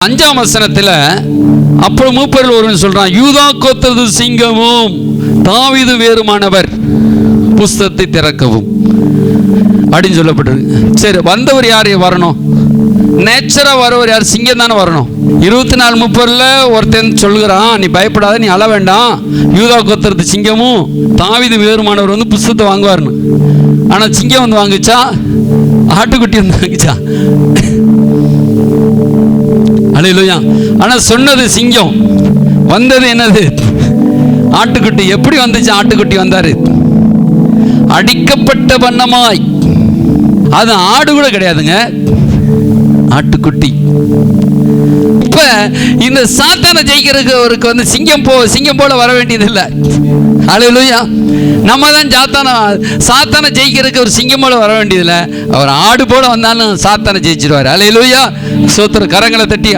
5ஆம் வசனத்தில் அப்போ மூப்பரில் ஒருவன் சொல்றான், யூதா கோத்திரத்து சிங்கமும் தாவீது வேறுமானவர், புஸ்தகத்தை திறக்கவும் அப்படின்னு சொல்லப்பட்டிருக்கு. சரி, வந்தவர் யார் வரணும்? நேச்சரா வரவர் யார்? சிங்கம் தானே வரணும். 24:30 ஒருத்தன் சொல்கிறான், நீ பயப்படாத, நீ அழ வேண்டாம், யூதா கோத்திரத்து சிங்கமும் தாவீது வேறுமானவர் வந்து புஸ்தகத்தை வாங்குவார்னு. ஆனா சிங்கம் வந்து வாங்குச்சா? ஆட்டுக்குட்டி வந்து வாங்குச்சா? அல்லேலூயா. ஆனா சொன்னது சிங்கம், வந்தது என்னது? ஆட்டுக்குட்டி. எப்படி வந்துச்சு? ஆட்டுக்குட்டி வந்தாரு அடிக்கப்பட்ட வண்ணமாய். அது ஆடு கூட கிடையாதுங்க, ஆட்டுக்குட்டி. இப்ப இந்த சாத்தானை ஜெயிக்கிறதுக்கு அவருக்கு வந்து சிங்கம் போல வர வேண்டியது இல்லை. அல்லேலூயா. நம்ம தான் சாத்தானை ஜெயிக்கிறதுக்கு ஒரு சிங்கம் போல வர வேண்டியதில்லை. அவர் ஆடு போல வந்தாலும் சாத்தானை ஜெயிச்சிருவார். அல்லேலூயா. சோத்திர கரங்களை தட்டி